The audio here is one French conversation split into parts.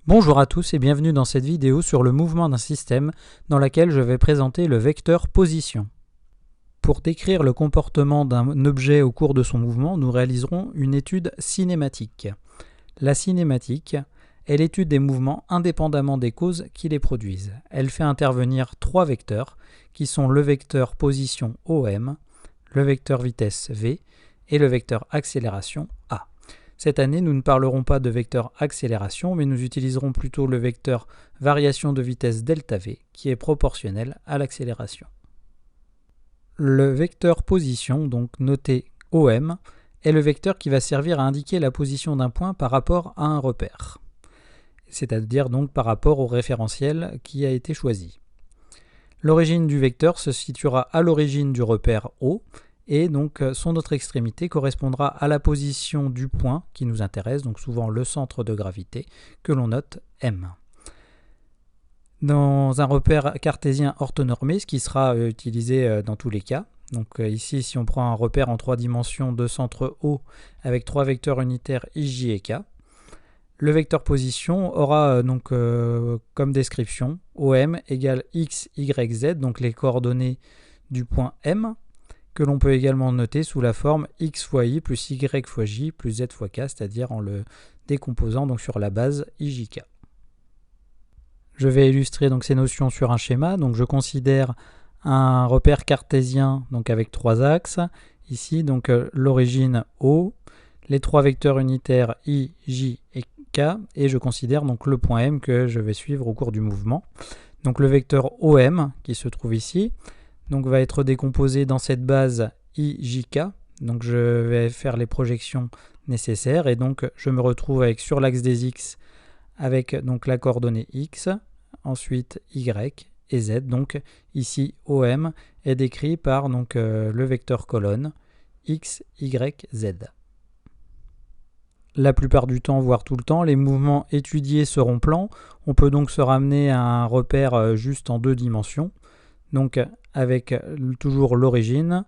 Bonjour à tous et bienvenue dans cette vidéo sur le mouvement d'un système dans laquelle je vais présenter le vecteur position. Pour décrire le comportement d'un objet au cours de son mouvement, nous réaliserons une étude cinématique. La cinématique est l'étude des mouvements indépendamment des causes qui les produisent. Elle fait intervenir trois vecteurs qui sont le vecteur position OM, le vecteur vitesse V et le vecteur accélération A. Cette année, nous ne parlerons pas de vecteur accélération, mais nous utiliserons plutôt le vecteur variation de vitesse ΔV, qui est proportionnel à l'accélération. Le vecteur position, donc noté OM, est le vecteur qui va servir à indiquer la position d'un point par rapport à un repère, c'est-à-dire donc par rapport au référentiel qui a été choisi. L'origine du vecteur se situera à l'origine du repère O, et donc son autre extrémité correspondra à la position du point qui nous intéresse, donc souvent le centre de gravité, que l'on note M. Dans un repère cartésien orthonormé, ce qui sera utilisé dans tous les cas, donc ici si on prend un repère en 3 dimensions de centre O avec 3 vecteurs unitaires I, J et K, le vecteur position aura donc comme description OM égale X, Y, Z, donc les coordonnées du point M, que l'on peut également noter sous la forme x fois i plus y fois j plus z fois k, c'est-à-dire en le décomposant donc sur la base ijk. Je vais illustrer donc ces notions sur un schéma. Donc je considère un repère cartésien donc avec 3 axes. Ici donc l'origine O, les 3 vecteurs unitaires i, j et k, et je considère donc le point M que je vais suivre au cours du mouvement. Donc le vecteur OM qui se trouve ici donc va être décomposé dans cette base IJK. Donc je vais faire les projections nécessaires et donc je me retrouve avec sur l'axe des X avec donc la coordonnée X, ensuite Y et Z. Donc ici OM est décrit par donc, le vecteur colonne X, Y, Z. La plupart du temps, voire tout le temps, les mouvements étudiés seront plans. On peut donc se ramener à un repère juste en 2 dimensions. Donc avec toujours l'origine,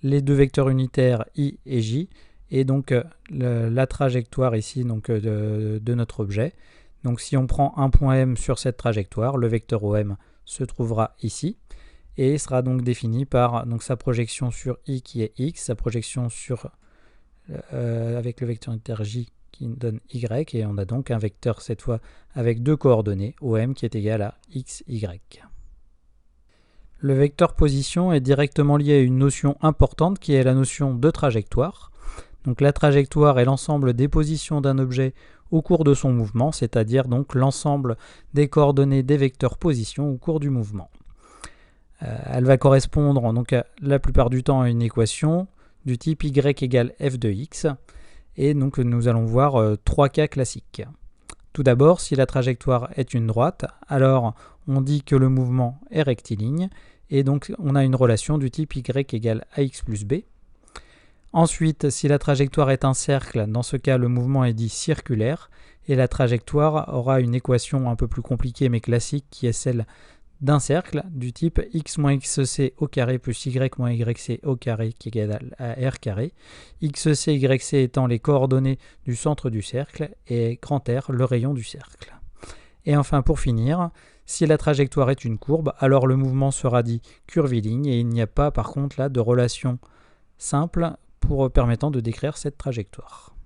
les 2 vecteurs unitaires I et J, et donc la trajectoire ici donc, de notre objet. Donc si on prend un point M sur cette trajectoire, le vecteur OM se trouvera ici, et sera donc défini par donc, sa projection sur I qui est X, sa projection sur, avec le vecteur unitaire J qui donne Y, et on a donc un vecteur cette fois avec 2 coordonnées, OM qui est égal à X, Y. Le vecteur position est directement lié à une notion importante qui est la notion de trajectoire. Donc la trajectoire est l'ensemble des positions d'un objet au cours de son mouvement, c'est-à-dire donc l'ensemble des coordonnées des vecteurs position au cours du mouvement. Elle va correspondre donc la plupart du temps à une équation du type y égale f de x, et donc nous allons voir 3 cas classiques. Tout d'abord, si la trajectoire est une droite, alors on dit que le mouvement est rectiligne, et donc on a une relation du type y égale ax plus b. Ensuite, si la trajectoire est un cercle, dans ce cas le mouvement est dit circulaire, et la trajectoire aura une équation un peu plus compliquée mais classique qui est celle d'un cercle du type x moins xc au carré plus y moins yc au carré qui est égal à r carré, xc, yc étant les coordonnées du centre du cercle et grand R le rayon du cercle. Et enfin pour finir, si la trajectoire est une courbe, alors le mouvement sera dit curviligne et il n'y a pas par contre là de relation simple permettant de décrire cette trajectoire.